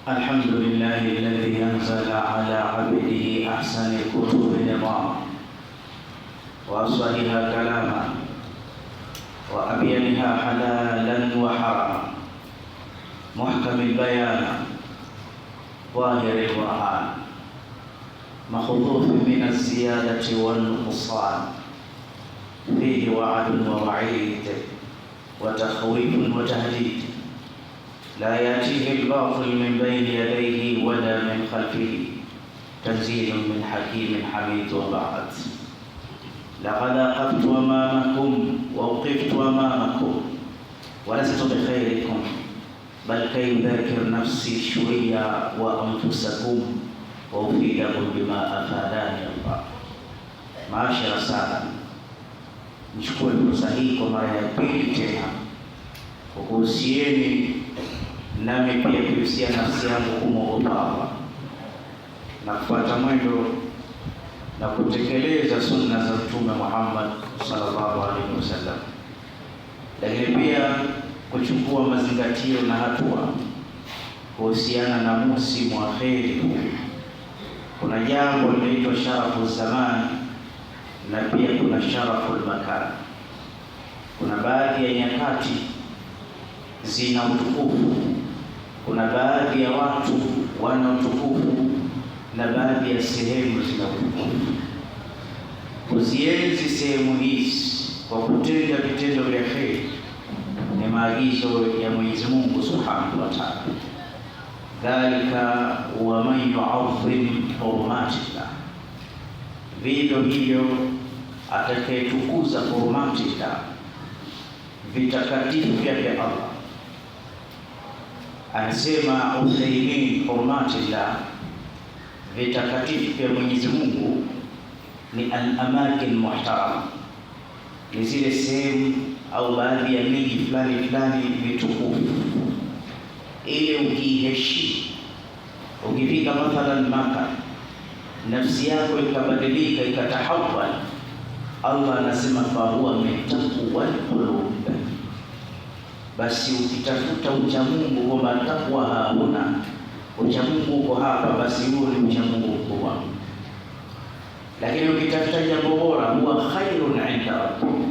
الحمد لله الذي أنزل على عبده أحسن الكتب نظاما وأصلها كلاما وأبينها حلالا وحراما محكم البيان ظاهر القرآن مخطوف من الزيادة والنقصان فيه وعد ووعيد وتخويف وتهديد لا يأتيه الباطل من بين يديه ولا من خلفه تنزيل من حكيم حميد. وبعد لقد أقفت أمامكم ووقفت أمامكم ولست بخيركم بل كي أذكر نفسي شوية وأنفسكم وأفيدكم بما أفادني الله. Maashara sana, nichukue fursa hii kwa mara ya pili tena kukuhusieni nami pia kuhusia nafsi yangu kumwogopa Allah na kufuata mwendo na kutekeleza sunna za Mtume Muhammad sallallahu alaihi wasallam, lakini pia kuchukua mazingatio na hatua kuhusiana na musimu wa kheri. Kuna jambo linaitwa sharafu zaman na pia kuna sharafu makan. Kuna baadhi ya nyakati zina utukufu, kuna baadhi ya watu wana utukufu na baadhi ya sehemu zina utukufu. Kuzienzi sehemu hizi kwa kutenda vitendo vya kheri ni maagizo ya Mwenyezi Mungu Subhanahu wa Ta'ala. Dhalika wa man yu'azzim hurumatillah, vivyo hivyo atakayetukuza hurumatillah, vitakatifu vya Allah. Anasema Uthaymin, hurumatillah, vitakatifu vya Mwenyezi Mungu ni al-amakin muhtarama, ni zile sehemu au baadhi ya miji fulani fulani vitukufu. Ile ukiheshimu, ukifika mathalan Maka, nafsi yako ikabadilika ikatahawal, Allah anasema fahuwa min taqwal qulub, basi ukitafuta uchamungu kwamba takwa hauna, uchamungu uko hapa, basi huo ni uchamungu mkubwa. Lakini ukitafuta jambo bora, huwa khairun inda rabbik,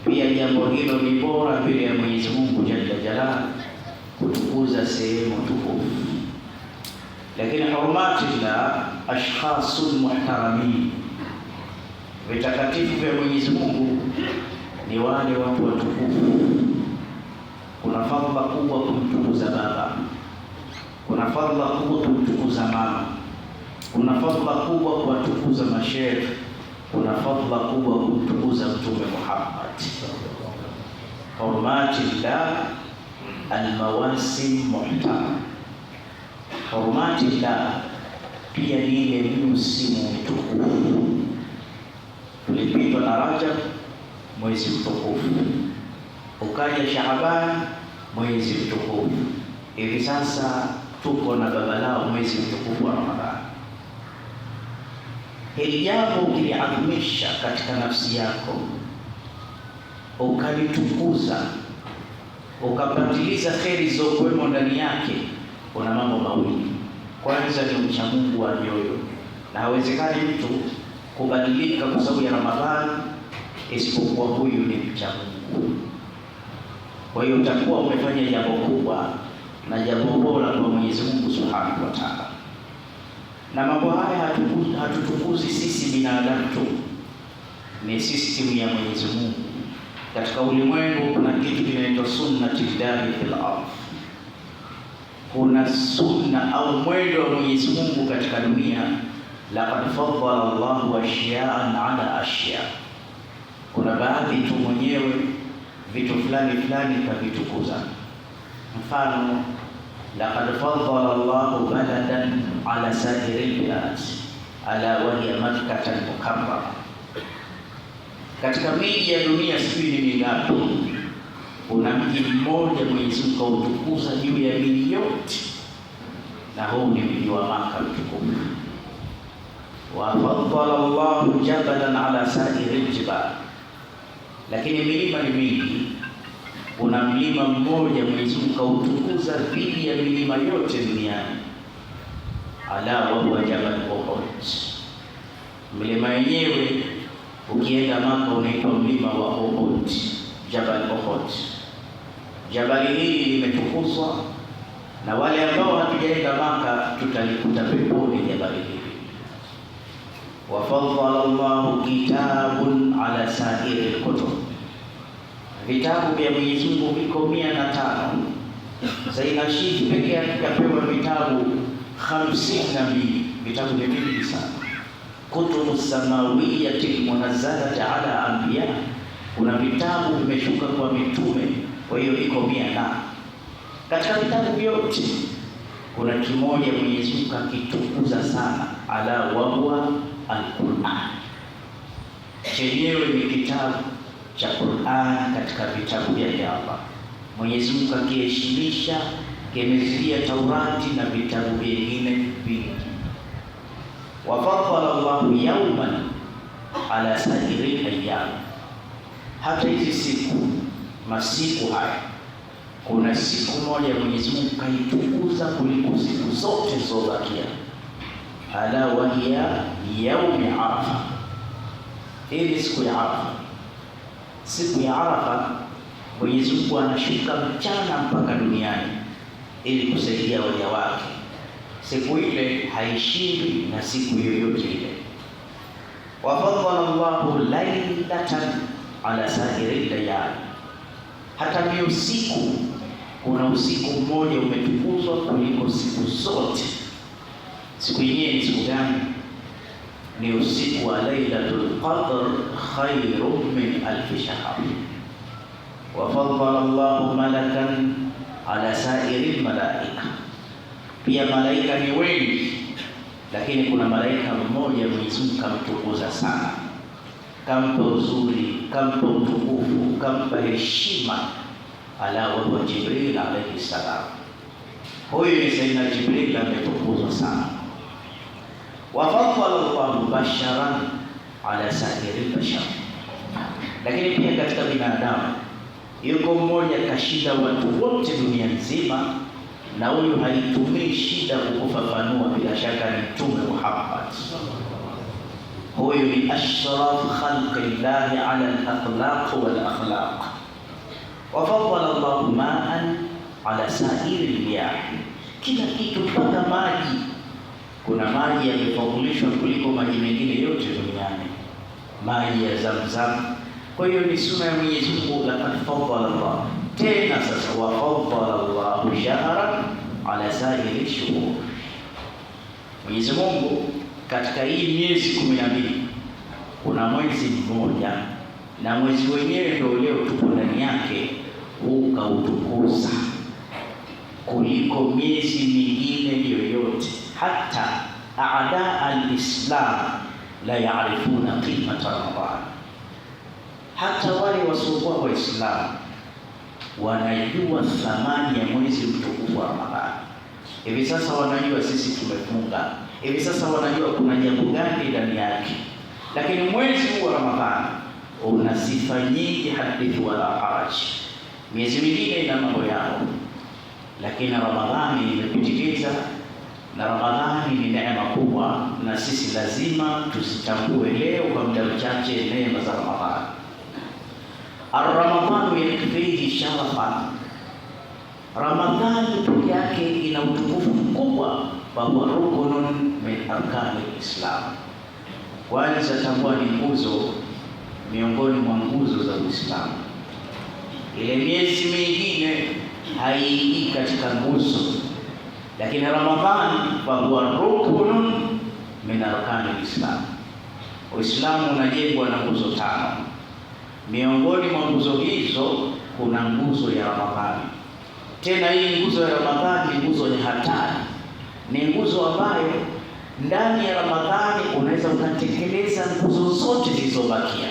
pia jambo hilo ni bora mbele ya Mwenyezi Mungu jalla jalala, kutukuza sehemu tukufu. Lakini hurumatillah ashkhasun muhtaramin, vitakatifu vya Mwenyezi Mungu ni wale watu watukufu. Kuna fadhila kubwa kumtukuza baba, kuna fadhila kubwa kumtukuza mama, kuna fadhila kubwa kuwatukuza masheikh, kuna fadhila kubwa kumtukuza Mtume Muhammad. Hurumatillah almawasim muhtaram, hurumatillah pia ni ile msimu mtukufu. Tulipitwa na Rajab, mwezi mtukufu, ukaja Shaaban, mwezi mtukufu, hivi sasa tuko na babalao, mwezi mtukufu wa Ramadhani. Hili jambo ukiliadhimisha katika nafsi yako, ukalitukuza, ukapatiliza kheri zokuwemo ndani yake, kuna mambo mawili. Kwanza ni uchamungu wa nyoyo, na hawezekani mtu kubadilika kwa sababu ya Ramadhani isipokuwa huyu ni mcha Mungu. Kwa hiyo utakuwa umefanya jambo kubwa na jambo bora kwa Mwenyezi Mungu Subhanahu wa Ta'ala. Na mambo haya hatutukuzi sisi binadamu tu, ni system ya Mwenyezi Mungu. Katika ulimwengu kuna kitu kinaitwa sunnatillahi fil ardh, kuna sunna au mwendo wa Mwenyezi Mungu katika dunia. Laqad faddala Allahu ashya'an ala ashya', kuna baadhi tu mwenyewe vitu fulani fulani kavitukuza. Mfano, laqad faddala Allahu baladan ala sa'iril bilad ala wa hiya Makkah al-Mukarrama. Katika miji ya dunia sijui ni mingapi, kuna mji mmoja Mwenyezi Mungu kautukuza juu ya miji yote, na huu ni mji wa Makkah mtukufu. Wa faddala Allahu jabalan ala sa'iril jibal, lakini milima ni mingi, kuna mlima mmoja Mwenyezi Mungu kautukuza dhidi ya milima yote duniani, ala wa huwa Jabal Uhud. Mlima yenyewe ukienda Maka unaitwa mlima wa Uhud, Jabal Uhud. Jabali hili limetukuzwa, na wale ambao hatujaenda Maka tutalikuta peponi jabali hili. Wa faddala Allahu kitabun ala sa'iri al-kutub, vitabu vya Mwenyezi Mungu viko 105. Sayyidina Shii pekee yake kapewa vitabu 52. Vitabu ni vingi sana. Kutubu samawiyati munazzalati ala anbiya, kuna vitabu vimeshuka kwa mitume, kwa hiyo iko 100. Katika vitabu vyote kuna kimoja Mwenyezi Mungu akitukuza sana, ala wa huwa al-Qur'an. Chenyewe ni kitabu cha Qur'an katika vitabu vya Allah. Mwenyezi Mungu akiheshimisha, kimezidia Taurati na vitabu vingine vingi. Wa faddala Allahu yawman ala sa'iri ayyam, hata hizi siku, masiku haya, kuna siku moja Mwenyezi Mungu kaitukuza kuliko siku zote zilizobakia, ala wa hiya yaumi Arafa. Hii ni siku ya Arafa. Siku ya Arafa Mwenyezi Mungu anashuka mchana mpaka duniani ili kusaidia waja wake. Siku ile haishindi na siku yoyote ile. Wa faddala Allahu laylatan ala sa'iri layali, hata hiyo siku kuna usiku mmoja umetukuzwa kuliko siku zote. Siku yenyewe ni siku gani? Ni usiku wa Lailatul Qadr, khairun min alf shahr. Wa faddala Allahu malakan ala sa'iri malaika, pia malaika ni wengi, lakini kuna malaika mmoja Mwenyezi Mungu kamtukuza sana, kampa uzuri, kampa utukufu, kampa heshima, ala wa huwa Jibril alayhi salam. Huyu ni Sayyidina Jibril, ametukuzwa sana. Wa faddala Allahu basharan ala sa'iri bashar, lakini pia katika binadamu yuko mmoja kashinda watu wote dunia nzima, na huyu haitumii shida kukufafanua, bila shaka ni Mtume Muhammad. Huyu ni ashraf khalqillahi ala al-akhlaq wal akhlaq. Wa faddala Allahu ma'an ala sa'iri al-miyah, kila kitu mpaka maji. Kuna maji yamefadhilishwa kuliko maji mengine yote duniani, maji ya Zamzam. Kwa hiyo ni sunna ya Mwenyezi Mungu, laqad faddala Allah. Tena sasa, wa faddala Allahu shahran ala sa'iri shuhur, Mwenyezi Mungu katika hii miezi 12 kuna mwezi mmoja, na mwezi wenyewe ndio leo tuko ndani yake, ukautukuza kuliko miezi mingine yoyote. Hata aada al-Islam la yaarifuna qimata Ramadhan, hata wale wasiokuwa Waislamu wanajua thamani ya mwezi mtukufu wa Ramadhani. Hivi sasa wanajua sisi tumefunga, hivi sasa wanajua kuna jambo gani ndani yake. Lakini mwezi huu wa Ramadhani una sifa nyingi, hadithi wala haraj. Miezi mingine ina mambo yao, lakini Ramadhani imepitiliza, na Ramadhani ni neema kubwa, na sisi lazima tuzitambue leo kwa muda mchache neema za Ramadhani. Ar-Ramadhanu yakfihi sharafan, Ramadhani pekee yake ina utukufu mkubwa, wa huwa rukunun min arkani al-Islam. Kwanza tambua ni nguzo miongoni mwa nguzo za Uislamu. Ile miezi mingine haingii katika nguzo, lakini Ramadhani wa huwa rukunun min arkani al-Islam. Uislamu unajengwa na nguzo 5. Miongoni mwa nguzo hizo kuna nguzo ya Ramadhani. Tena hii nguzo ya Ramadhani ni nguzo ya hatari, ni nguzo ambayo ndani ya Ramadhani unaweza ukatekeleza nguzo zote zilizobakia.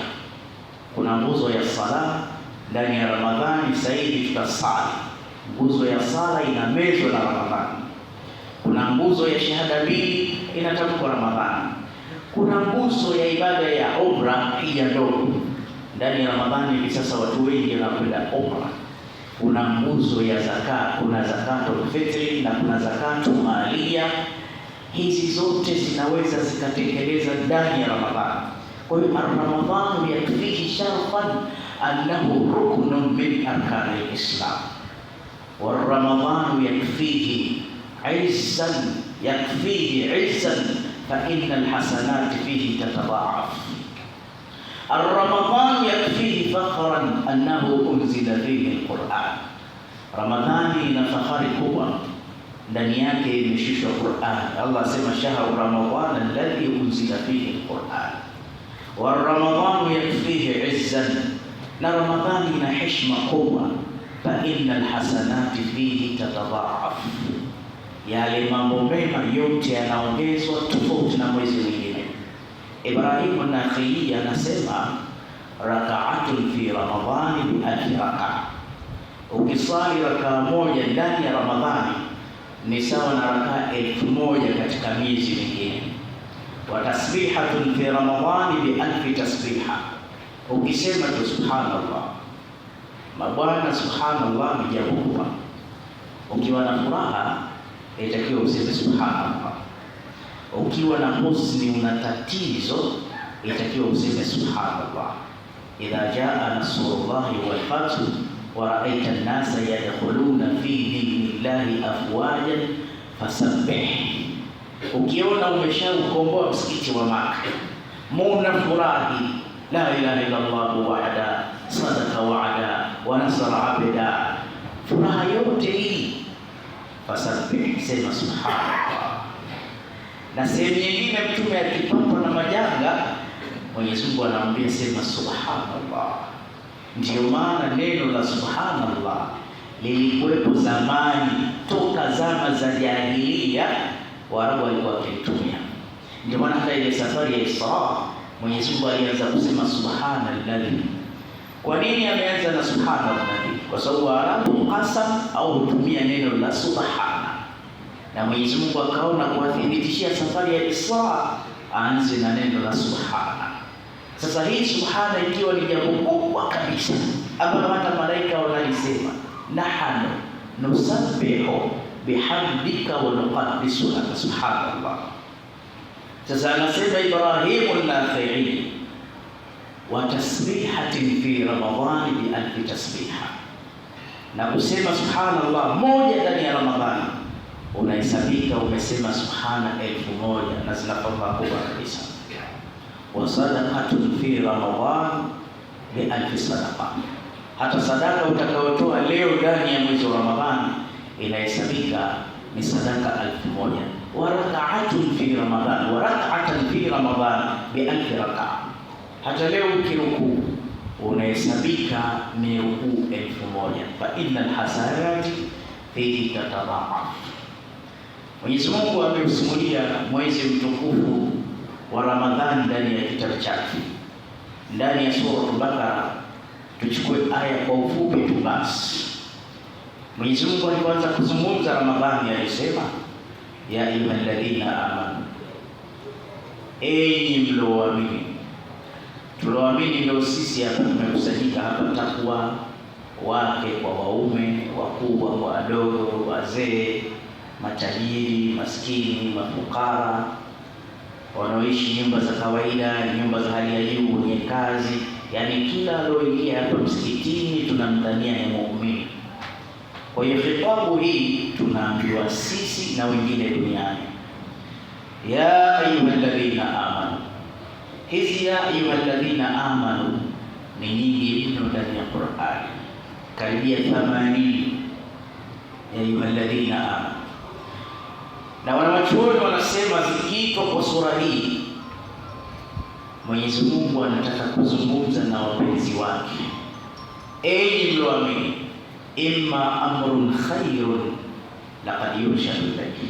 Kuna nguzo ya sala ndani ya Ramadhani, sasa hivi tutasali. Nguzo ya sala inamezwa na Ramadhani. Kuna nguzo ya shahada 2 inatamkwa Ramadhani. Kuna nguzo ya ibada ya umra, hija ndogo ndani ya Ramadhani. Hivi sasa watu wengi wanakwenda umra. kuna nguzo ya zaka, kuna zakatul fitri na kuna zakatu malia. Hizi zote zinaweza zikatekeleza ndani ya Ramadhani. Kwa hiyo Ramadhani yakfihi sharfan annahu ruknun min arkani al-Islam, wa Ramadhani yakfihi izzan fa inna al-hasanati fihi tatadha'af. Ramadhani yakfihi fakhran annahu unzila fihi al-Qur'an. Ramadhani ina fahari kubwa, ndani yake imeshushwa Qur'an. Allah asema shahru ramadhana alladhi unzila fihi al-Qur'an wa Ramadhanu yakfihi izzan, na Ramadhani ina heshima kubwa, fa innal hasanati fihi tatadha'af. Yale mambo mema yote yanaongezwa tofauti na mwezi mwingine. Ibrahim an-Nakhai anasema rak'atun fi Ramadhani bi alfi rak'a. Ukisali rak'a moja ndani ya Ramadhani ni sawa na rak'a 1000 katika miezi mingine. Wa tasbihatun fi Ramadhani bi alfi tasbiha. Ukisema tu subhanallah, mabwana, subhanallah ni jambo kubwa. Ukiwa na furaha itakiwa useme subhanallah. Ukiwa na huzuni, una tatizo, itakiwa useme subhanallah. Idha jaa nasrullahi wal fath wa ra'aita an-nasa yadkhuluna fi dinillahi afwajan fasabbih. Ukiona umeshaukomboa msikiti wa Makka, muna furahi, la ilaha illa Allah wahda sadaqa wa'ada wa nasara 'abda, furaha yote hii, fasabbih, sema subhanallah. Na sehemu nyingine mtume akipatwa na majanga, Mwenyezi Mungu anamwambia sema subhanallah. Ndio maana neno la subhanallah lilikuwepo zamani, toka zama za jahiliya Waarabu walikuwa wakitumia. Ndio maana hata ile safari ya Isra Mwenyezi Mungu alianza kusema subhanallah. Kwa nini ameanza na subhanallah? Kwa sababu Waarabu qasam au hutumia neno la subhana, na Mwenyezi Mungu akaona kuwathibitishia safari ya Isra aanze na neno la subhana. Sasa hii subhana ikiwa ni jambo kubwa kabisa ambalo hata malaika wanalisema nahnu nusabbihu bihamdika wa nuqaddisu laka, subhanallah. Sasa anasema Ibrahim an-Nakhai wa tasbihatin fi Ramadhani bi alfi tasbiha, na kusema subhanallah moja ndani ya Ramadhani unahesabika umesema subhana 1000 na zinafaa kubwa kabisa. Wa sadaqatun fi Ramadhan bi alfi sadaqa, hata sadaka utakayotoa leo ndani ya mwezi wa Ramadhani inahesabika ni sadaka 1000. Wa rak'atun fi Ramadhan, wa rak'atan fi Ramadhan bi alfi rak'a, hata leo ukiruku unahesabika ni rukuu 1000. Fa innal hasanati fihi tatadha'af. Mwenyezi Mungu ameusimulia mwezi mtukufu wa Ramadhani ndani ya kitabu chake, ndani ya sura Al-Baqara. Tuchukue aya kwa ufupi tu basi. Mwenyezi Mungu alipoanza kuzungumza Ramadhani alisema ya ayyuhalladhina amanu, enyi mlioamini. Tulioamini ndio sisi hapa tumekusanyika hapa, takwa wake kwa waume, wakubwa kwa wadogo, wazee, matajiri, maskini, mafukara, wanaoishi nyumba za kawaida, nyumba za hali ya juu, wenye kazi, yani kila alioingia hapa msikitini tunamdhania ni muumini. Kwa hiyo khitabu hii tunaambiwa sisi na wengine duniani, ya ayyuhalladhina amanu. Hizi ya ayyuhalladhina amanu ni nyingi mno ndani ya Qur'ani, karibia 80 ya ayyuhalladhina amanu. Na wanawachuoni wanasema zikiitwa kwa sura hii, Mwenyezi Mungu anataka kuzungumza na wapenzi wake, enyi mlioamini, imma amrun khairun laqad yurshadu ilayhi.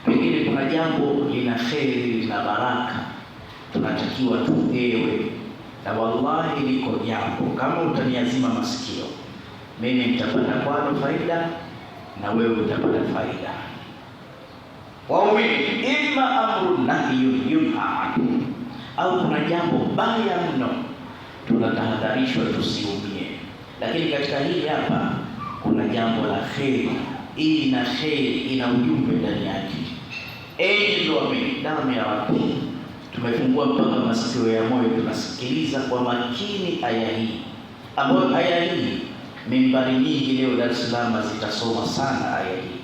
Pengine kuna jambo lina kheri, lina baraka, tunatakiwa tupewe. Na wallahi liko jambo, kama utaniazima masikio, mimi nitapata kwalo faida na wewe utapata faida. Waumini, imma amrun nahyun yunha anhu, au kuna jambo baya mno tunatahadharishwa tusiumie. Lakini katika hili hapa kuna jambo la kheri. Hii na kheri ina ujumbe ndani yake. Ndio damu ya Rabbi, tumefungua mpaka masikio ya moyo, tunasikiliza kwa makini aya hii, ambayo aya hii mimbari nyingi leo Dar es Salaam zitasoma sana aya hii.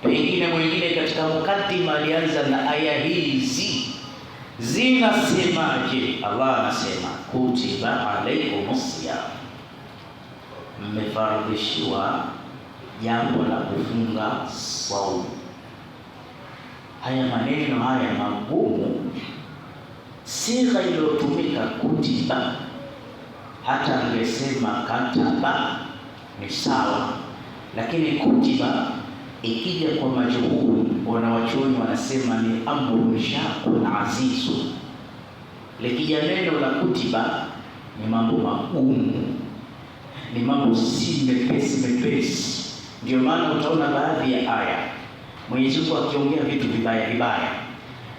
Pengine mwingine katika mukaddima alianza na aya hizi zinasemaje. Allah anasema kutiba alaikumus siyam, mmefardishiwa jambo la kufunga saumu. Haya maneno haya magumu, sigha iliyotumika kutiba, hata angesema kataba ni sawa, lakini kutiba ikija kwa majhul, wanawachuoni wanasema ni amru shaqun azizu. Likija neno la kutiba ni mambo magumu, ni mambo si mepesi. Ndio maana utaona baadhi ya aya Mwenyezi Mungu akiongea vitu vibaya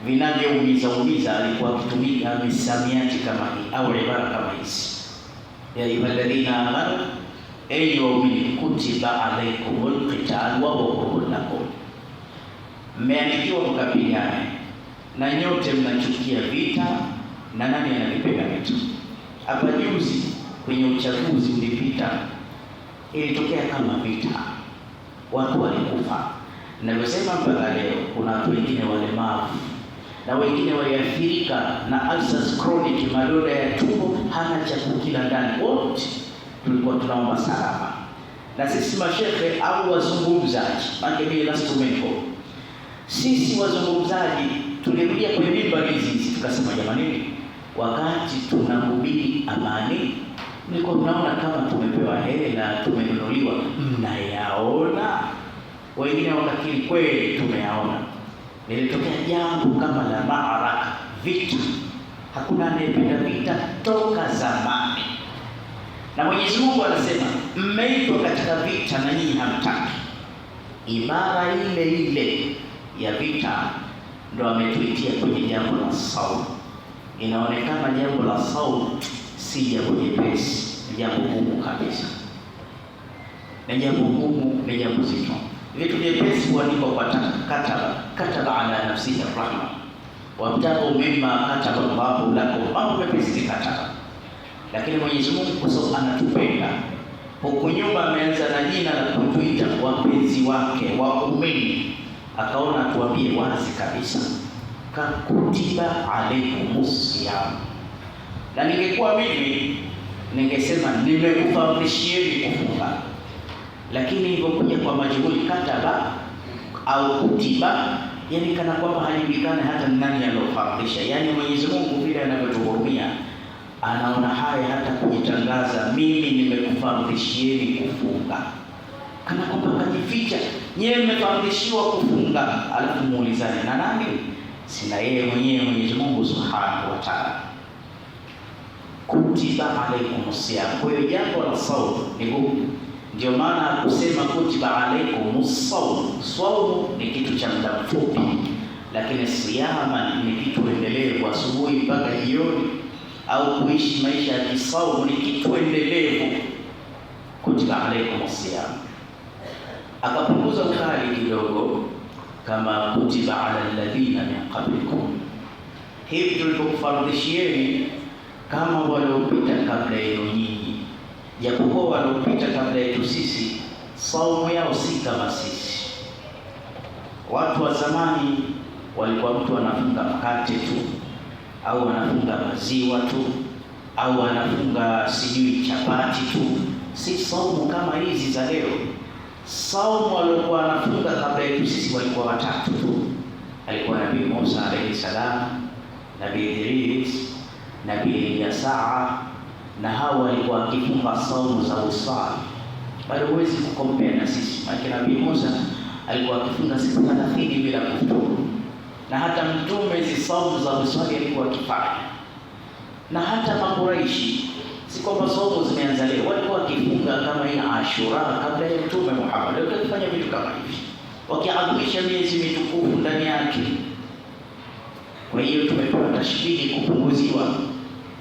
vinavyoumiza, alikuwa akitumia misamiati kama hii au ibara kama hizi: ya ayyuhalladhina amanu, enyi waumini, kutiba alaykumul qital wa huwa lakum, mmeandikiwa mkapigane, na nyote mnachukia vita, na nani anavipenda vita? Hapa juzi kwenye uchaguzi ulipita, ilitokea kama vita, watu walikufa. Ninavyosema mpaka leo kuna watu wengine walemavu na wengine waliathirika na ulcers chronic, madonda ya tumbo, hana cha kukila ndani. Wote tulikuwa tunaomba salama. Na sisi mashehe au wazungumzaji, mimi last mentor, sisi wazungumzaji tulikuja kwenye mimbari hizi tukasema, jamani, wakati tunahubiri amani, nilikuwa tunaona kama tumepewa hela, tumenunuliwa. Mnayaona? Wengine wakakiri kweli tumeyaona. Nilitokea jambo kama la maaraka, vita. Hakuna anayependa vita toka zamani, na Mwenyezi Mungu anasema mmeitwa katika vita na nyinyi hamtaki. Ibara ile ya vita ndo ametuitia kwenye jambo la saumu. Inaonekana jambo la saumu si jambo jepesi, ni jambo gumu kabisa, ni jambo gumu, ni jambo zito. Vitu jepesi huandikwa kwa kataba ala nafsihi rahma wabtaghu mimma kataba Allahu lakum, mambo mepesi kataba. Lakini Mwenyezi Mungu kwa sababu anatupenda, huko nyuma ameanza na jina la kutuita wapenzi wake waumini, akaona tuambie wazi kabisa, kutiba alaikumus siyam. Na ningekuwa mimi ningesema nimekufundishieni kufunga, lakini hivyo kuja kwa majhuli kataba au kutiba, yani kana kwamba halijulikani hata nani aliyofundisha. Yani Mwenyezi Mungu vile anavyotuhurumia, anaona haya hata kujitangaza, mimi nimekufundishieni kufunga, kana kwamba kajificha. Nyewe mmefundishiwa kufunga, alafu muulizane na nani? Sina yeye mwenyewe Mwenyezi Mungu Subhanahu wa Ta'ala. Kutiba alaikumus siyam. Kwa hiyo jambo la saumu ni gumu. Ndio maana kusema kutiba alaikumus sawm, saumu ni kitu cha muda mfupi, lakini siyama ni kitu endelevu, asubuhi mpaka jioni, au kuishi maisha ya kisaumu ni kitu endelevu. Kutiba alaikumus siyam akapunguza ukali kidogo, kama kutiba ala alladhina min qablikum, hivi tulivyokufardishieni kama waliopita kabla yenu nyinyi. Japokuwa waliopita kabla yetu sisi saumu yao si kama sisi. Watu wa zamani walikuwa mtu anafunga mkate tu, au anafunga maziwa tu, au anafunga sijui chapati tu. Si saumu kama hizi za leo. Saumu walikuwa wanafunga kabla yetu sisi walikuwa watatu tu. Alikuwa Nabii Musa alayhi salam, Nabii Idris, Nabii Yasa, na hao walikuwa wakifunga saumu za usali. Bado huwezi kukompea na sisi. Maana Nabii Musa alikuwa akifunga siku 30 bila kufuturu, na hata mtume hizi saumu za usali alikuwa akifanya. Na hata Makuraishi, si kwamba saumu zimeanza leo, walikuwa wakifunga kama hii Ashura kabla ya Mtume Muhammad. Walikuwa wakifanya vitu kama hivi, wakiadhimisha miezi mitukufu ndani yake. Kwa hiyo tumepewa tashbihi, kupunguziwa,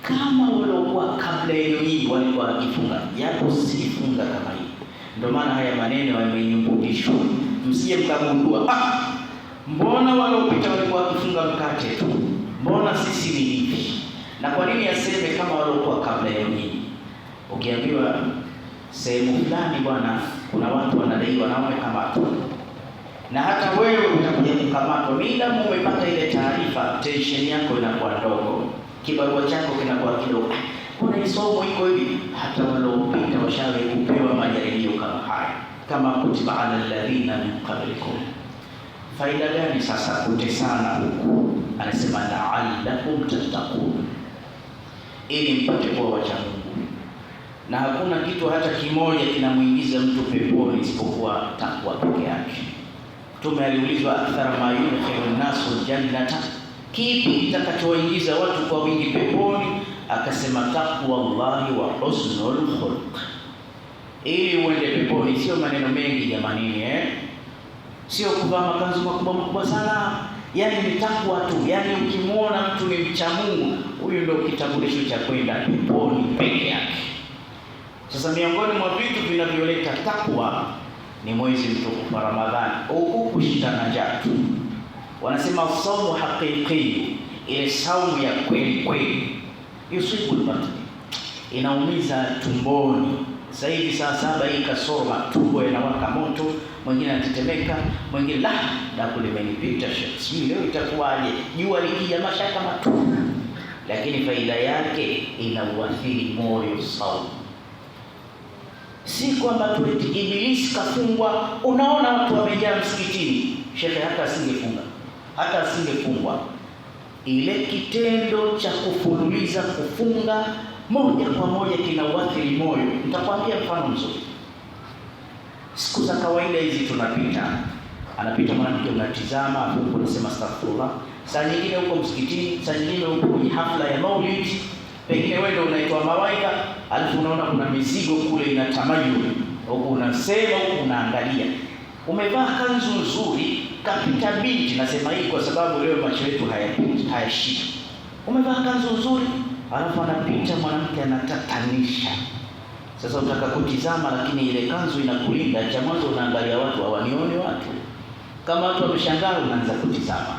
kama waliokuwa kabla yenu nyinyi walikuwa wakifunga, japo sifunga kama hii. Ndio maana haya maneno yamenyumbulishwa, msije mkagundua mbona waliopita walikuwa wakifunga mkate tu, mbona sisi ni hivi? Na kwa nini aseme kama waliokuwa kabla ya nyinyi? Ukiambiwa sehemu fulani bwana, kuna watu wanadaiwa na wamekamatwa, na hata wewe utakuja kukamatwa, bila umepata ile taarifa, tension yako inakuwa ndogo, kibarua chako kinakuwa kidogo. Kuna somo iko hivi, hata waliopita washawahi kupewa majaribio kama haya, kama kutiba ala alladhina min qablikum. Faida gani sasa kutesana huku? Anasema la'allakum tattaqun, ili mpate kuwa wacha Mungu. Na hakuna kitu hata kimoja kinamuingiza mtu peponi isipokuwa takwa peke yake. Mtume aliulizwa akthara ma yudkhilu an-nasu jannata, kipi kitakachoingiza watu kwa wingi peponi? Akasema taqwa Allahi wa husnul khuluq. Ili uende peponi sio maneno mengi jamani, sio kuvaa makanzu makubwa sana, yani ni takwa tu. Yani ukimwona mtu ni mcha Mungu, huyu ndio kitambulisho cha kwenda peponi peke yake. Sasa miongoni mwa vitu vinavyoleta takwa ni mwezi mtukufu wa Ramadhani, huku kushindana njaa. Wanasema saumu haqiqi, ile saumu ya kweli kweli, yusibu al-batn, inaumiza tumboni. Sasa hivi saa 7 hii kasoro, tumbo inawaka moto, mwingine anatetemeka, mwingine daku limenipita, sijui leo itakuwaje, jua likija mashaka matupu. Lakini faida yake inauathiri moyo saumu. Si kwamba tueti ibilisi kafungwa. Unaona watu wamejaa msikitini, shekhe hata asingefungwa, ile kitendo cha kufululiza kufunga moja kwa moja kinauathiri moyo. Nitakwambia mfano mzuri. Siku za kawaida hizi tunapita, anapita mwanamke, unatizama huko unasema astaghfirullah. Saa nyingine huko msikitini, saa nyingine huko kwenye hafla ya Maulid, pengine wewe ndio unaitwa mawaidha, alafu unaona kuna mizigo kule inatamayyu, huko unasema, huko unaangalia. Umevaa kanzu nzuri, kapita binti, nasema hii kwa sababu leo macho yetu hayashiki. Umevaa kanzu nzuri, alafu anapita mwanamke anatatanisha. Sasa utaka kutizama, lakini ile kanzu inakulinda. Cha mwanzo unaangalia watu hawanioni watu. Kama watu wameshangaa unaanza kutizama.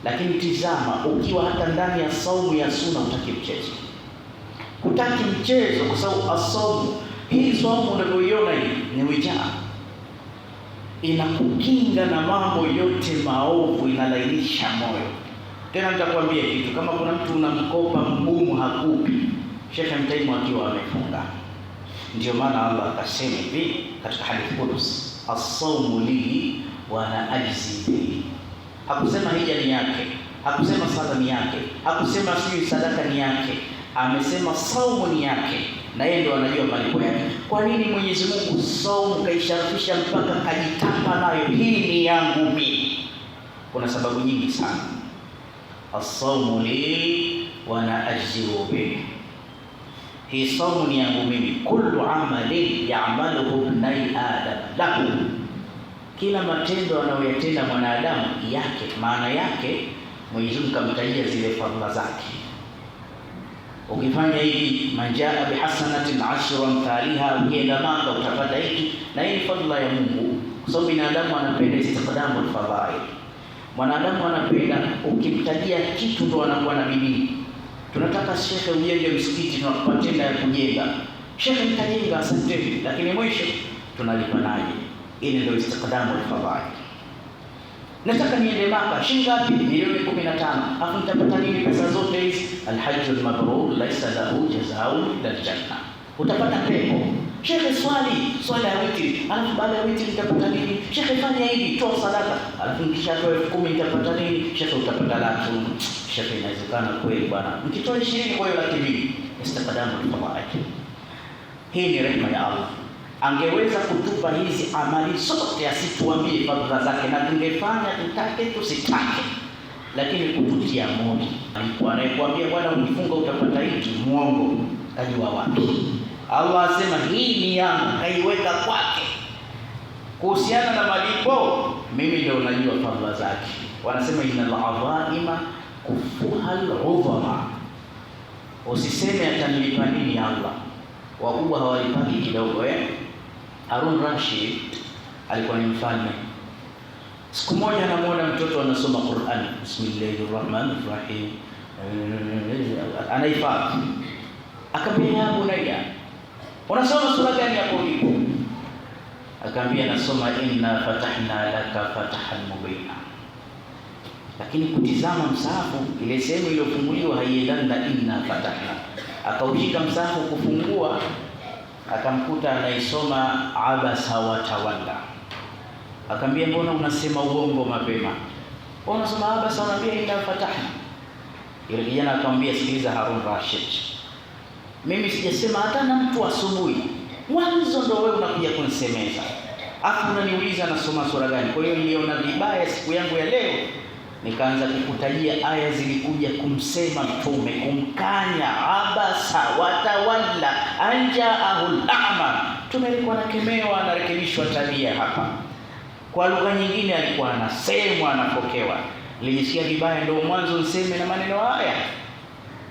Lakini tizama, ukiwa hata ndani ya saumu ya sunna utaki mchezo. Utaki mchezo kwa sababu asaumu, hii saumu unavyoiona hii ni wijaa. Inakukinga na mambo yote maovu, inalainisha moyo. Tena nitakwambia kitu, kama kuna mtu unamkopa mgumu hakupi, Sheikh Mtaimu akiwa amefunga. Ndio maana Allah akasema hivi katika hadithi Qudus, as-sawmu li wa ana ajzi bihi. Hakusema hija ni yake, hakusema sala ni yake, hakusema sijui sadaka ni yake, amesema saumu ni yake, na yeye ndio anajua malipo yake. Kwa nini Mwenyezi Mungu saumu kaisharifisha mpaka kajitapa nayo, hii ni yangu mimi? Kuna sababu nyingi sana. As-sawmu li wa ana ajzi bihi, hii saumu ni yangu mimi. Kullu amalin ya'maluhu ibnai adam lahu, kila matendo anayoyatenda mwanadamu yake. Maana yake Mwenyezi Mungu kamtajia zile fadhila zake. Ukifanya hivi, manjaa bihasanatin 10 amthaliha, ukienda Maka utapata hiki, na hii ni fadhila ya Mungu, kwa sababu binadamu anapenda istiqdamu al-fadhail. Mwanadamu anapenda ukimtajia kitu ndo anakuwa na bidii. Tunataka shekhe ujenge msikiti, tunakupa tenda ya kujenga. Shekhe mtajenga, asante, lakini mwisho tunalipa naje? Ile ndio istiqdamu al-fadhail. Nataka niende Maka, shilingi ngapi? Milioni 15. Afu nitapata nini pesa zote hizi? Al-hajjul mabrur laysa lahu jazaa'un illa al-janna. Utapata pepo. Shekhe swali ya witri, alafu baada ya witri nitapata nini? Shekhe fanya hivi, toa sadaka, alafu nikishatoa 10,000 nitapata nini? Shekhe utapata laki. Shekhe inawezekana kweli bwana, nikitoa 20 kwa hiyo laki 2. Istiqdamu al-fadhail. Hii ni rehema ya Allah. Angeweza kutupa hizi amali zote asituambie fadhila zake, na tungefanya tutake tusitake, lakini kututia moyo. Alikuwa anayekwambia bwana ukifunga utapata hiki, muongo. Kajua wapi? Allah asema hii ni yangu, kaiweka kwake. Kuhusiana na malipo, mimi ndio najua fadhila zake. Wanasema innal adhaima kufuhal udhama. Usiseme atanilipa nini Allah, wakubwa hawalipaki kidogo Harun Rashid alikuwa ni mfalme. Siku moja anamuona mtoto anasoma Qur'an, Bismillahirrahmanirrahim, anaifadhi. Akamwambia, ya bunayya, unasoma sura gani hapo ulipo? Akamwambia, nasoma inna fatahna laka fatahan mubina. Lakini kutizama msahafu, ile sehemu iliyofunguliwa haiendani na inna fatahna. Akaushika msahafu kufungua, akamkuta anaisoma abasa wa tawalla. Akamwambia, mbona unasema uongo mapema? Unasoma abasa unaambia inna fatahna. Yule kijana akamwambia, sikiliza Harun Rashid, mimi sijasema hata na mtu asubuhi. Mwanzo ndio wewe unakuja kunisemeza. Afu unaniuliza nasoma sura gani? Kwa hiyo niliona vibaya siku yangu ya leo, nikaanza kukutajia aya zilikuja kumsema mtume, kumkanya abasa watawalla anjaahul a'ma. Mtume alikuwa anakemewa, anarekebishwa tabia hapa. Kwa lugha nyingine alikuwa anasemwa, anapokewa. Nilijisikia vibaya, ndio mwanzo niseme na maneno haya.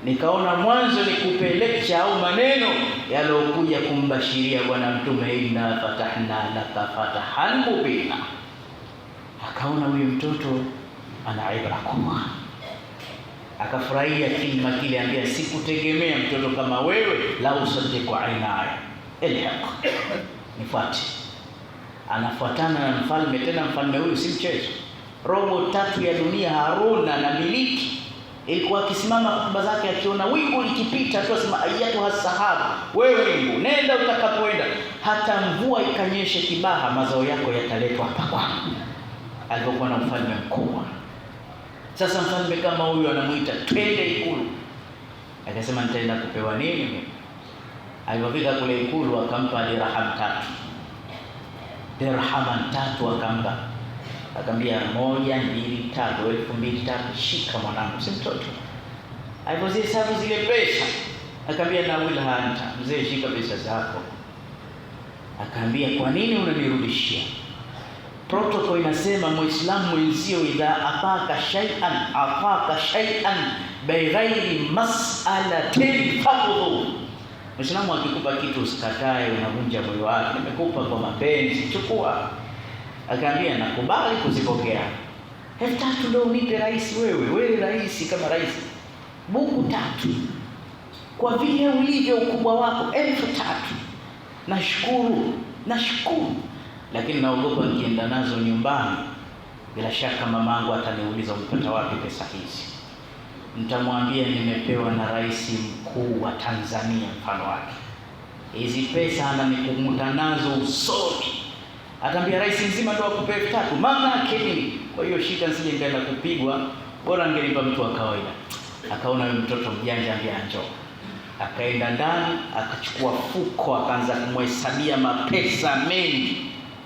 Nikaona mwanzo nikupe lecture au maneno yalokuja kumbashiria bwana mtume, inna fatahna laka fatahan mubina. Akaona huyu mtoto ana ibra kubwa, akafurahia kilima kile, ambia sikutegemea mtoto kama wewe, la usaddiqu ainaya ilhaq, nifuate. Anafuatana na mfalme, tena mfalme huyu si mchezo. Robo 3 ya dunia Haruna na miliki. Ilikuwa akisimama hotuba zake, akiona wingu likipita tu asema ayatu hasahabu, wewe wingu nenda utakapoenda, hata mvua ikanyeshe kibaha, mazao yako yataletwa hapa kwangu. Alipokuwa na mfalme mkubwa. Sasa mfalme kama huyu anamuita, twende ikulu. Akasema, nitaenda kupewa nini? Alipofika kule ikulu, akampa dirham 3 akampa. Akamwambia 1, 2, 3, 2,000, shika mwanangu, si mtoto. Alipozihesabu zile pesa, akamwambia na wilha anta, mzee shika pesa zako. Akamwambia, kwa nini unanirudishia? Protocol inasema Muislamu mwenzio idha ataka shay'an bighairi mas'alatin faqdu. Muislamu akikupa kitu usikatae, unavunja moyo wake. Nimekupa kwa mapenzi, chukua. Akaambia, nakubali kuzipokea. 3,000 ndio unipe rais wewe rais kama rais. Buku 3. Kwa vile ulivyo ukubwa wako 3,000. Nashukuru. Lakini naogopa nikienda nazo nyumbani, bila shaka mamangu ataniuliza umepata wapi pesa hizi. Nitamwambia nimepewa na rais mkuu wa Tanzania mfano wake. Hizi pesa ananikunguta nazo usoni. Ataambia rais mzima ndio akupe 3,000. Maana yake nini? Kwa hiyo shika nsije nikaenda kupigwa, bora angenipa mtu wa kawaida. Akaona yule mtoto mjanja, ambia njoo. Akaenda ndani, akachukua fuko, akaanza kumhesabia mapesa mengi.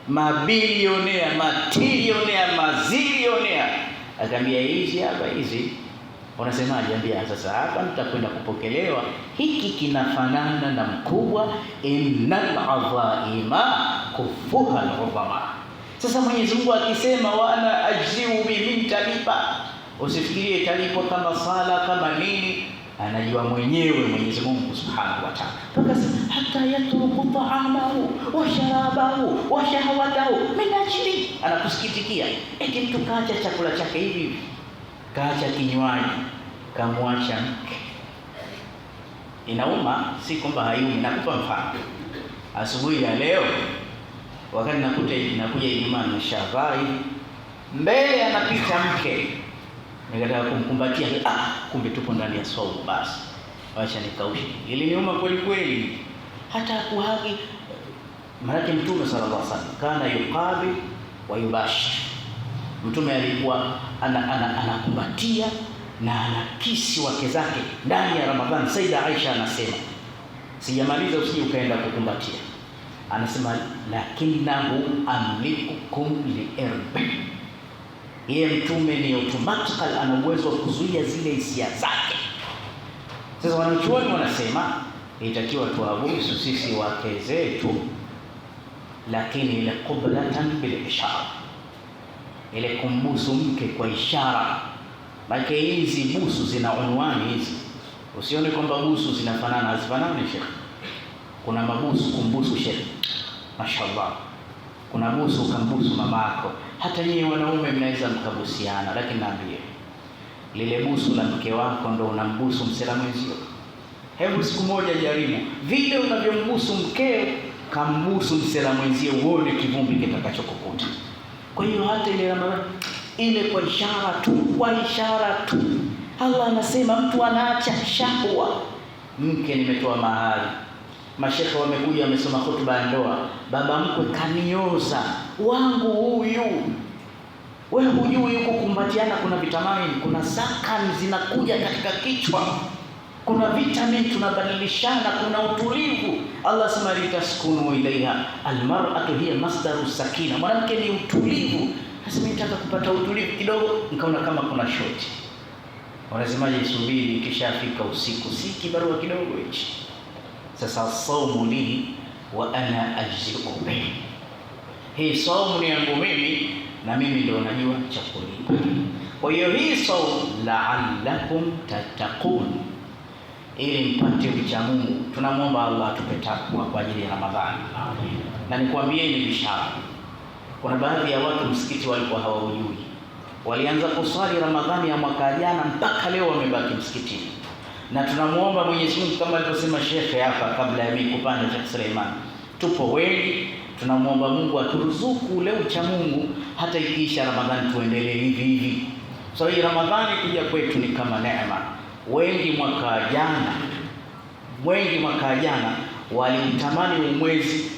Mabilionea, matilionea, mazilionea. Akaambia, hizi hapa hizi. Unasemaje? Ambia, sasa hapa nitakwenda kupokelewa. Hiki kinafanana na mkubwa, innal adhaima kufuha al-udhama. Sasa Mwenyezi Mungu akisema wana ajziu bihi, nitalipa. Usifikirie talipo kama sala kama nini, anajua mwenyewe Mwenyezi Mungu Subhanahu wa Ta'ala. Tukasema hata yatruku ta'amahu wa sharabahu wa shahawatahu min ajli, anakusikitikia eti mtu kaacha chakula chake hivi, kaacha kinywaji, kamwacha mke. Inauma, si kwamba hayumi. Nakupa mfano. Asubuhi ya leo wakati nakuja Ijumaa na Shavai, mbele anapita mke, nikataka kumkumbatia, kumbe tupo ndani ya saumu, basi acha nikaushe. Iliniuma kweli, hata kuhagi. Maana Mtume sallallahu alaihi wasallam kana yuqabil wa yubashi. Mtume alikuwa anakumbatia na anakisi wake zake ndani ya Ramadhani. Saida Aisha anasema, sijamaliza usije ukaenda kukumbatia. Anasema, lakinahu amlikukum liirbi. Yeye mtume ni automatically ana uwezo wa kuzuia zile hisia zake. Sasa wanachuoni wanasema itakiwa tuabusu sisi wake zetu, lakini ile qublatan bil ishara, ile kumbusu mke kwa ishara. Maana hizi busu zina unwani hizi. Usione kwamba busu zinafanana, hazifanani shekhi. Kuna mabusu kumbusu shekhi. mashallah, kuna busu ukambusu mamako. Hata nyinyi wanaume mnaweza mkabusiana, lakini naambie lile busu la mke wako ndo unambusu msela mwenzio. Hebu siku moja jaribu vile unavyombusu mkeo, kambusu msela mwenzio, uone kivumbi kitakachokukuta. Kwa hiyo hata ile Ramadhani ile kwa ishara tu, Allah anasema mtu anaacha shahwa. Mke nimetoa mahali, mashekhe wamekuja wamesoma hotuba ya ndoa, baba mkwe kanioza wangu huyu. Wewe hujui yuko kumbatiana, kuna vitamini, kuna sakani zinakuja katika kichwa, kuna vitamini tunabadilishana, kuna utulivu. Allah sema litaskunu ilaiha, almar'atu hiya masdaru sakina, mwanamke ni utulivu. Sasa mimi nataka kupata utulivu kidogo, nikaona kama kuna shoti. Wanasemaje, subiri ikishafika usiku, si kibarua kidogo hichi. Sasa saumu li wa ana ajzi'u bihi, hii saumu ni yangu mimi na mimi ndio najua cha kulipa. Kwa hiyo hii saumu la'allakum tattaqun, ili mpate ucha Mungu. Tunamwomba Allah atupe takwa kwa ajili ya Ramadhani. Na nikwambie ni bishara, kuna baadhi ya watu msikiti walikuwa hawajui, walianza kuswali Ramadhani ya mwaka jana mpaka leo wamebaki msikitini. Na tunamuomba Mwenyezi Mungu kama alivyosema shekhe hapa kabla ya mimi kupanda Sheikh Suleiman, tupo wengi, tunamuomba Mungu aturuzuku ule ucha Mungu, hata ikiisha Ramadhani tuendelee hivi hivi. So hii Ramadhani kuja kwetu ni kama neema. Wengi mwaka jana waliutamani umwezi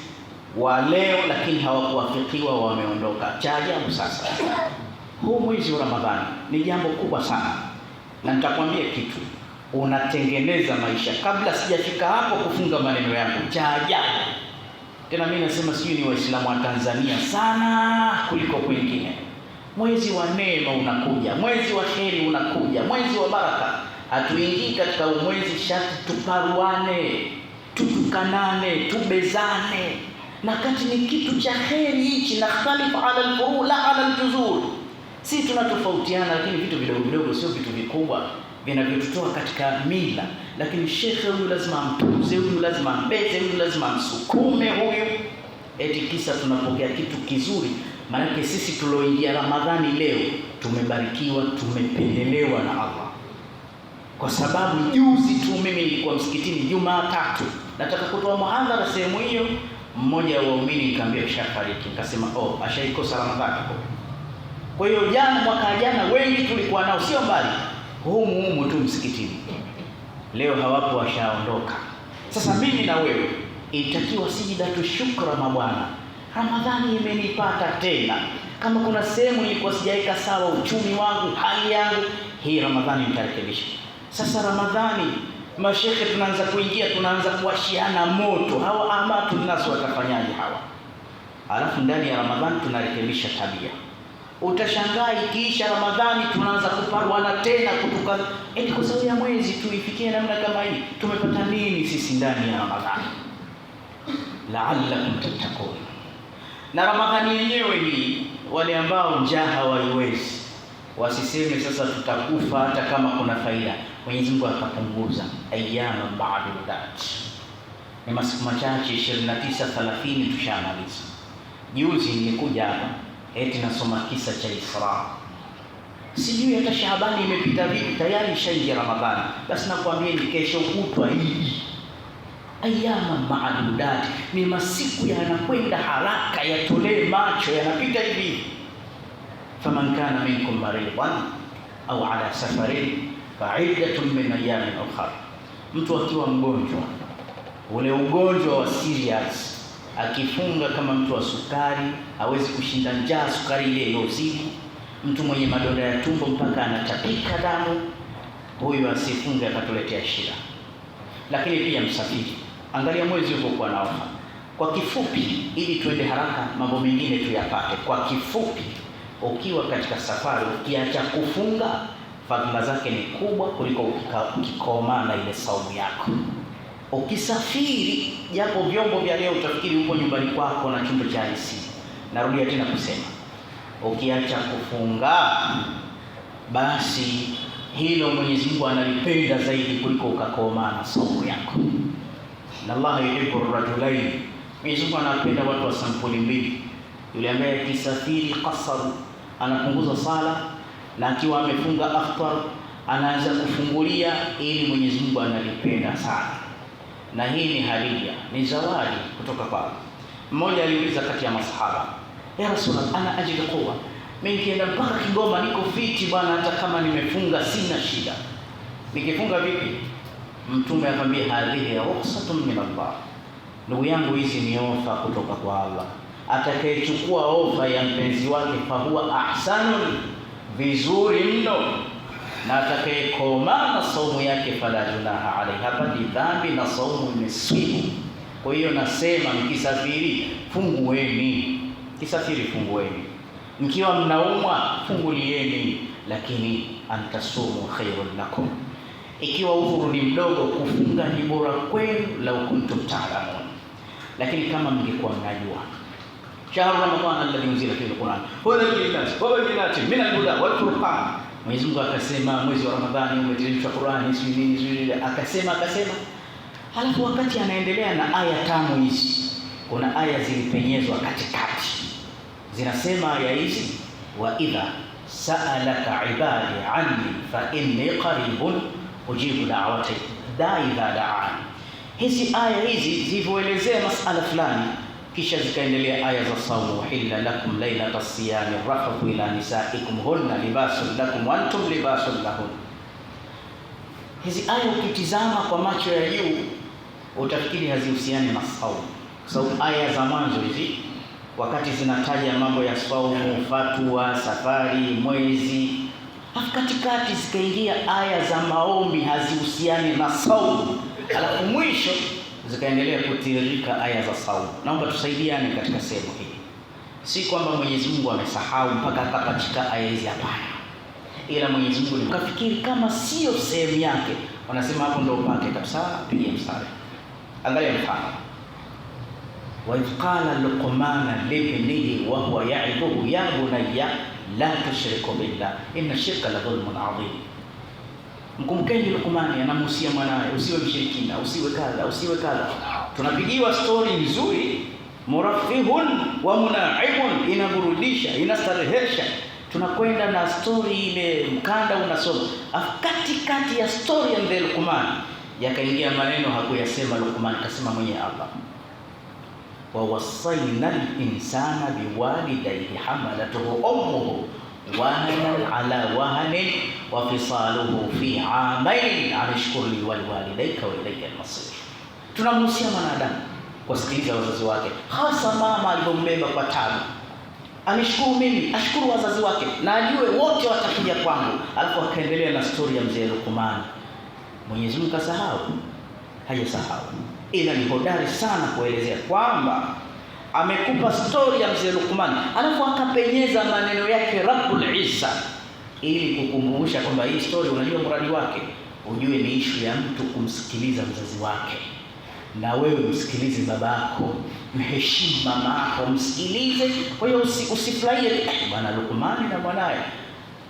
wa leo, lakini hawakuwafikiwa, wameondoka. Cha ajabu sasa, huu mwezi wa Ramadhani ni jambo kubwa sana, na nitakwambia kitu, unatengeneza maisha. Kabla sijafika hapo kufunga maneno yangu, cha ajabu tena, mimi nasema sijui ni Waislamu wa Tanzania sana kuliko kwingine. Mwezi wa neema unakuja, mwezi wa kheri unakuja, mwezi wa baraka. Hatuingii katika umwezi shati tuparuane, tutukanane, tubezane, na kati ni kitu cha kheri hichi. Na khalifu ala al-furu la ala al-juzur, si tunatofautiana, lakini vitu vidogo vidogo, sio vitu vikubwa vinavyotutoa katika mila. Lakini shekhe huyu lazima ampuze, huyu lazima ambeze, huyu lazima amsukume huyu, eti kisa tunapokea kitu kizuri. Maana sisi tulioingia Ramadhani leo tumebarikiwa, tumependelewa na Allah. Kwa sababu juzi tu mimi nilikuwa msikitini Jumatatu, nataka kutoa muhadhara sehemu hiyo, mmoja wa waumini nikamwambia shafariki, nikasema ashaikosa Ramadhani. Kwa hiyo mwaka jana wengi tulikuwa nao, sio mbali humu tu msikitini, leo hawapo, washaondoka. Sasa mimi na wewe itakiwa sijidatu shukra, mabwana, Ramadhani imenipata tena. Kama kuna sehemu nilikuwa sijaika sawa uchumi wangu, hali yangu, hii Ramadhani nitarekebisha. Sasa Ramadhani mashekhe tunaanza kuingia, tunaanza kuwashiana moto. Hawa amatu nasu watafanyaje hawa? Alafu ndani ya Ramadhani tunarekebisha tabia. Utashangaa ikiisha Ramadhani tunaanza kuparuana tena, kutuka eti kwa sababu ya mwezi tuifikie namna kama hii. Tumepata nini sisi ndani ya Ramadhani? La'allakum tattaqun. Na Ramadhani yenyewe hii, wale ambao njaa hawaiwezi wasiseme sasa tutakufa hata kama kuna faida. Mwenyezi Mungu akapunguza ayyama ma'dudat, ni masiku machache, 29 30 tushamaliza. Juzi nilikuja hapa eti nasoma kisa cha Isra, sijui hata Shaabani imepita vipi, tayari shaingia Ramadhani. Basi nakwambia ni kesho kutwa hii. Ayyama ma'dudat ni masiku yanakwenda haraka, yatolee macho, yanapita hivi. Faman kana minkum maridan au ala safarin fa'iddatun min ayyamin ukhra, mtu akiwa mgonjwa, ule ugonjwa wa serious, akifunga kama mtu wa sukari, hawezi kushinda njaa, sukari ile iliyozidi, mtu mwenye madonda ya tumbo mpaka anatapika damu, huyu asifunge akatuletea shida. Lakini pia msafiri, angalia mwezi ulipokuwa na ofa. Kwa kifupi, ili tuende haraka mambo mengine tuyapate, kwa kifupi, ukiwa katika safari, ukiacha kufunga, fadhila zake ni kubwa kuliko ukikoma na ile saumu yako. Ukisafiri, japo vyombo vya leo utafikiri uko nyumbani kwako na chumba cha AC. Narudia tena kusema, ukiacha kufunga, basi hilo Mwenyezi Mungu analipenda zaidi kuliko ukakoma na saumu yako. Na Allah yuhibbu ar-rajulain Mwenyezi Mungu anapenda watu wa sampuli mbili. Yule ambaye akisafiri qasar anapunguza sala, na akiwa amefunga aftar anaanza kufungulia, ili Mwenyezi Mungu analipenda sana. Na hii ni hadia, ni zawadi kutoka kwa Allah. Mmoja aliuliza kati ya masahaba, ya Rasulullah, ana ajidu quwwa, mimi nikienda mpaka Kigoma niko fiti bwana, hata kama nimefunga sina shida, nikifunga vipi? Mtume akamwambia, hadhihi rukhsatun min Allah, ndugu yangu, hizi ni ofa kutoka kwa Allah. Atakayechukua ofa ya mpenzi wake fahuwa ahsanun, vizuri mno, na atakayekoma na saumu yake fala junaha alayhi, hapa ni dhambi na saumu imesibu. Kwa hiyo nasema mkisafiri fungueni, kisafiri fungueni, mkiwa mnaumwa fungulieni, lakini antasumu khairun lakum, ikiwa udhuru ni mdogo kufunga ni bora kwenu, lau kuntum ta'lamun. Lakini kama mngekuwa mnajua shahru ramadhana alladhi unzila fihi alquran hudan linnas wa bayyinatin min alhuda wal furqan, Mwenyezi Mungu akasema mwezi wa Ramadhani umeteremshwa Qur'ani si nini, akasema halafu wakati anaendelea na aya tano hizi, kuna aya zilipenyezwa katikati zinasema aya hizi, wa idha sa'alaka ibadi anni fa inni qaribun ujibu da'wati da'i idha da'an. Hizi aya hizi zilivyoelezea masala fulani, kisha zikaendelea aya za saumu, hilla lakum laylata siyami rafathu ila nisaikum hunna libasun lakum wa antum libasun lahun. Hizi aya ukitizama kwa macho ya juu utafikiri hazihusiani na saumu, kwa sababu aya za mwanzo hizi wakati zinataja mambo ya saumu, fatwa, safari, mwezi, katikati zikaingia aya za maombi hazihusiani na saumu, alafu mwisho zikaendelea kutiririka aya za saumu. Naomba tusaidiane katika sehemu hii. Si kwamba Mwenyezi Mungu amesahau mpaka akapachika aya hizi, hapana, ila Mwenyezi Mungu kafikiri kama sio sehemu yake, wanasema hapo ndio pake kabisa, pigie mstari. Angalia mfano, wa idh qala luqman libnihi wa huwa ya'idhuhu ya bunayya la tushriku billah inna shirka la dhulmun adhim. Mkumbukeni Luqman anamuhusia mwanae, usiwe mshirikina, usiwe kadha. Tunapigiwa story nzuri, murafihun wa muna'ibun, inaburudisha, inastarehesha. Tunakwenda na story ile, mkanda unasoma, katikati ya story ya Luqman yakaingia maneno hakuyasema Luqman, kasema mwenye Allah, wa wasaina al-insana biwalidayhi hamalatuhu ummuhu wahanan ala wahanin wa fisaluhu fi amain anashkur li waliwalidayka wa ilayka al-masir. Tunamhusia mwanadamu kusikiliza wazazi wake, hasa mama alipombeba kwa tabu, anishukuru mimi, ashukuru wazazi wake, na ajue wote watakuja kwangu. Alafu akaendelea na story ya mzee Luqman. Mwenyezi Mungu kasahau? Hajasahau, ila ni hodari sana kuelezea kwamba amekupa story ya mzee Luqman, alafu akapenyeza maneno yake Rabbul Izza, ili kukumbusha kwamba hii story, unajua mradi wake, ujue ni issue ya mtu kumsikiliza mzazi wake. Na wewe msikilize babako, mheshimu mamako, msikilize. Kwa hiyo usifurahie bwana Luqman na mwanae,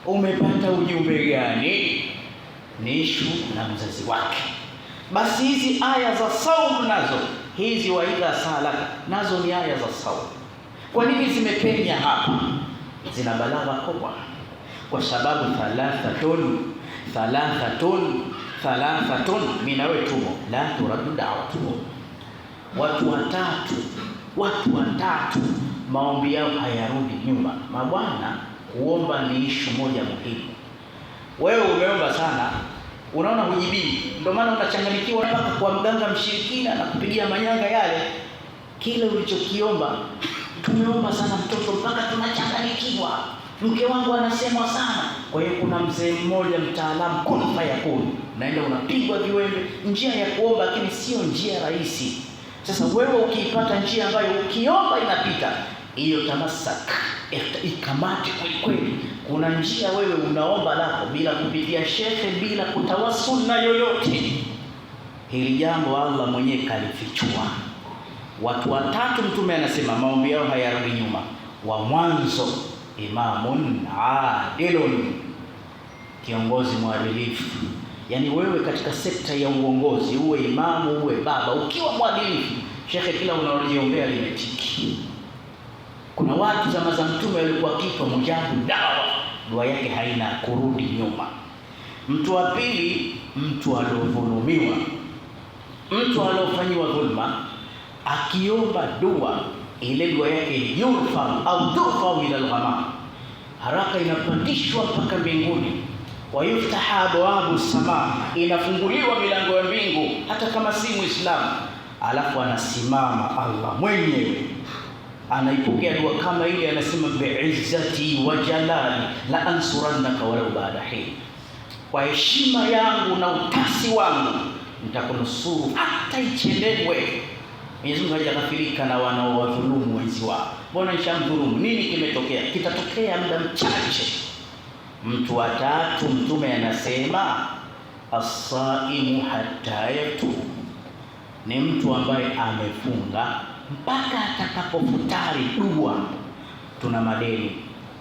umepata ujumbe gani? Ni issue na mzazi wake. Basi hizi aya za saumu nazo, hizi wa idha salaka nazo ni aya za saumu. Kwa nini zimepenya hapa? Zina balagha kubwa, kwa sababu thalathatun minawatumo la turadu da'watuhum. Watu watatu maombi yao hayarudi nyuma. Mabwana, kuomba ni issue moja muhimu. Wewe umeomba sana, unaona hujibii, ndio maana unachanganyikiwa mpaka kwa mganga mshirikina na kupigia manyanga yale. Kile ulichokiomba, tumeomba sana mtoto mpaka tunachanganyikiwa, mke wangu anasemwa sana. Kwa hiyo kuna mzee mmoja mtaalamu, kun fayakun, naenda unapigwa viwembe, njia ya kuomba, lakini sio njia rahisi. Sasa wewe ukiipata njia ambayo ukiomba inapita, hiyo tamasak, ikamate kweli. Kuna njia wewe unaomba lako bila kupitia shekhe, bila kutawassul na yoyote. Hili jambo Allah mwenyewe kalifichua. Watu watatu Mtume anasema maombi yao hayarudi nyuma. Wa mwanzo, imamun adilun, kiongozi mwadilifu. Yani wewe katika sekta ya uongozi, uwe imamu, uwe baba, ukiwa mwadilifu, Shekhe, kila unalojiombea limetiki. Kuna watu zama za Mtume walikuwa kitu mujabu dawa, dua yake haina kurudi nyuma. Mtu wa pili, mtu aliodhulumiwa, mtu aliofanyiwa dhulma, akiomba dua, ile dua yake yurfa au turfa ila al-ghama, haraka inapandishwa mpaka mbinguni. Wa yuftaha abwabu samaa, inafunguliwa milango ya mbingu, hata kama si Muislamu. Alafu anasimama Allah mwenyewe anaipokea dua kama ile, anasema bi'izzati wa jalali la ansurannaka walau ba'da hin, kwa heshima yangu na utasi wangu nitakunusuru hata ichelewe. Mwenyezi Mungu hajakafirika na wanaowadhulumu wenzi wao. Mbona nishamdhulumu, nini kimetokea? Kitatokea muda mchache. Mtu wa tatu, Mtume anasema as-saimu hatta yatu, ni mtu ambaye amefunga mpaka atakapofutari dua. Tuna madeni,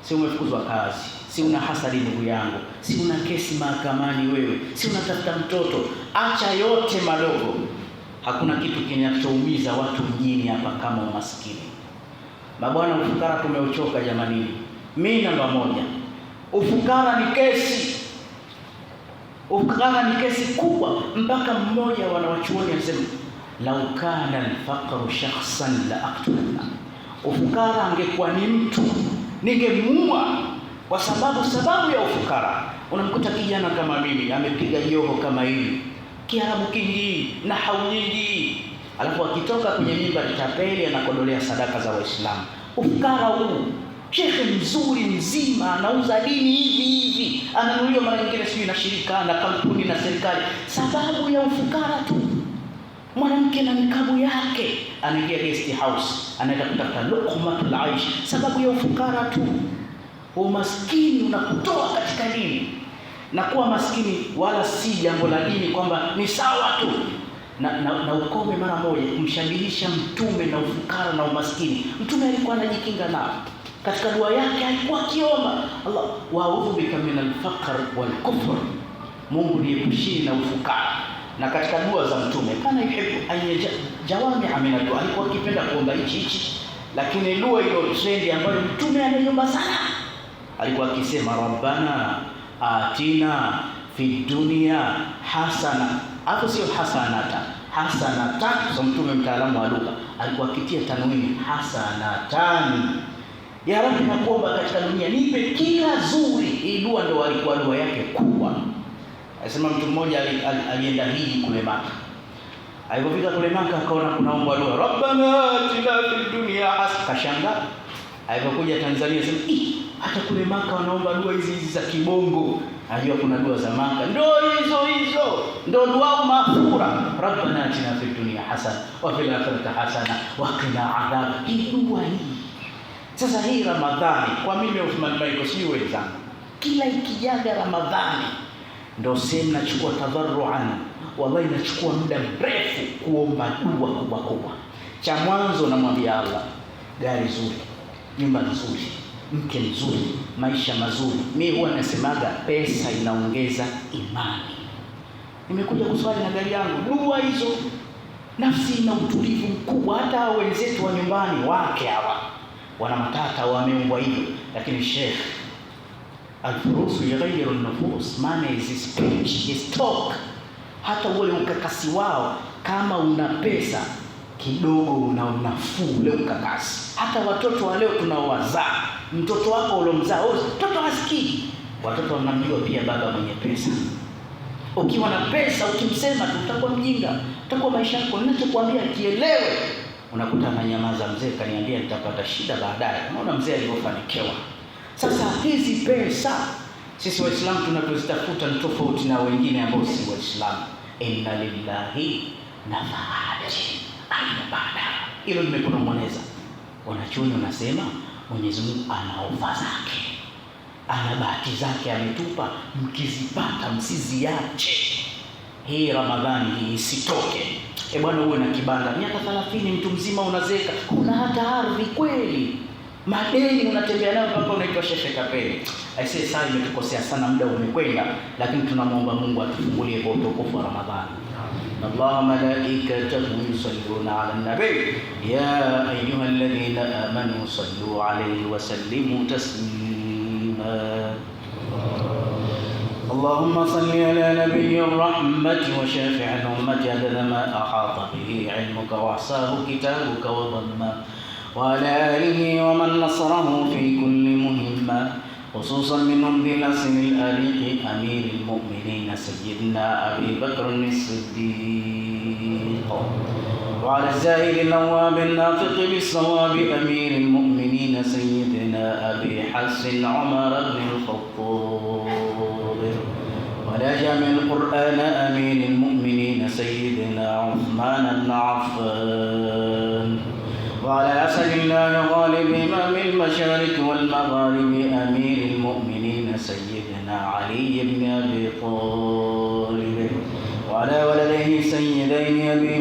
si umefukuzwa kazi, si una hasadi ndugu yangu, si una kesi mahakamani wewe, si unatafuta mtoto, acha yote madogo. Hakuna kitu kinachoumiza watu mjini hapa kama umaskini. Mabwana, ufukara tumeuchoka jamani. Mimi namba moja, ufukara ni kesi. Ufukara ni kesi kubwa, mpaka mmoja wanawachuoni anasema lau kana al-faqru shakhsan la aqtulna, ufukara angekuwa ni mtu ningemuua. Kwa sababu ya ufukara. Unamkuta kijana kama mimi amepiga joho kama hili, Kiarabu kingi na hau nyingi, alafu akitoka kwenye mimba kitapeli anakodolea sadaka za Waislamu. Ufukara huu. Shekhe mzuri mzima anauza dini hivi, ananunuliwa mara nyingine sio na shirika na kampuni na serikali, sababu ya ufukara tu. Mwanamke na nikabu yake anaingia guest house, anaenda kutafuta luqmatul aish, sababu ya ufukara tu. Umaskini unakutoa katika dini, na kuwa maskini wala si jambo la dini kwamba ni sawa tu. Na ukome mara moja kumshabihisha Mtume na ufukara na umaskini. Mtume alikuwa anajikinga nao. Katika dua yake alikuwa akiomba Allah, wa'udhu bika minal faqr wal kufr, Mungu niepushie na ufukara. Na katika dua za Mtume kana yuhibbu an jawami'a min dua, alikuwa akipenda kuomba hichi, lakini dua ile trend ambayo Mtume anaiomba sana, alikuwa akisema rabbana atina fid dunya hasana, hapo sio hasanata, hasanatan. So Mtume mtaalamu wa lugha alikuwa akitia tanwini hasanatani, ya Rabbi nakuomba katika dunia nipe kila zuri. Hii dua ndio alikuwa dua yake kubwa. Anasema mtu mmoja alienda hiji kule Maka. Alipofika kule Maka akaona kunaomba dua rabbana atina fid dunya hasana, kashangaa. Alipokuja Tanzania sema hata kule Maka wanaomba dua hizi za kibongo. Najua kuna dua za Maka ndio hizo ndio dua maghfura, rabbana atina fid dunya hasana wa fil akhirati hasana wa qina adhab. Hii dua hii. Sasa hii Ramadhani kwa mimi Uthman Michael siweza, kila ikijaga Ramadhani ndio sema nachukua tadharruan, wallahi nachukua muda mrefu kuomba dua kubwa. Cha mwanzo namwambia Allah, gari zuri, nyumba nzuri, mke mzuri, maisha mazuri. Mimi huwa nasemaga pesa inaongeza imani. Nimekuja kuswali na gari yangu, dua hizo, nafsi ina utulivu mkubwa. Hata wenzetu wa nyumbani wake hawa wana matata, wameumbwa hivyo, lakini Sheikh al-furusu yughayyiru an-nufus, money is speech, is talk. Hata ule ukakasi wao, kama una pesa kidogo una nafuu ule ukakasi. Hata watoto wa leo tunaowazaa, mtoto wako uliomzaa mtoto hasikii, watoto wanamjua pia baba mwenye pesa. Ukiwa na pesa ukimsema tu utakuwa mjinga, utakuwa maisha yako ninachokuambia kielewe. Unakuta ananyamaza, mzee kaniambia nitapata shida baadaye. Unaona mzee alivyofanikiwa. Sasa hizi pesa sisi Waislamu tunapozitafuta ni tofauti na wengine ambao si Waislamu. Inna lillahi nafaati aina baada. Hilo nimekunong'oneza. Wanachuoni wanasema Mwenyezi Mungu ana ofa zake, ana bahati zake ametupa, mkizipata msiziache. Hii Ramadhani hii isitoke. Bwana uwe na kibanda miaka 30, mtu mzima unazeka, una hata ardhi kweli, madeni unatembea nayo mpaka unaitwa Sheikh Kapeli. Aisee, saa imetukosea sana, muda umekwenda, lakini tunamwomba Mungu atufungulie kwa utukufu wa Ramadhani. Allah malaikatahu yusalluna ala nabi ya ayyuhalladhina amanu sallu alayhi wa sallimu taslima. اللهم صل على نبي الرحمة وشافع الأمة عدد ما أحاط به علمك وأحصاه كتابك وضمه، وعلى آله ومن نصره في كل مهمة، خصوصا منهم ذي الأصل الأريق أمير المؤمنين سيدنا أبي بكر الصديق، وعلى الزاهد الأواب الناطق بالصواب أمير المؤمنين سيدنا أبي حفص عمر بن الخطاب، ولا جامع القرآن أمير المؤمنين سيدنا عثمان بن عفان، وعلى أسد الله غالب إمام المشارق والمغارب أمير المؤمنين سيدنا علي بن أبي طالب، وعلى ولديه سيدين أبي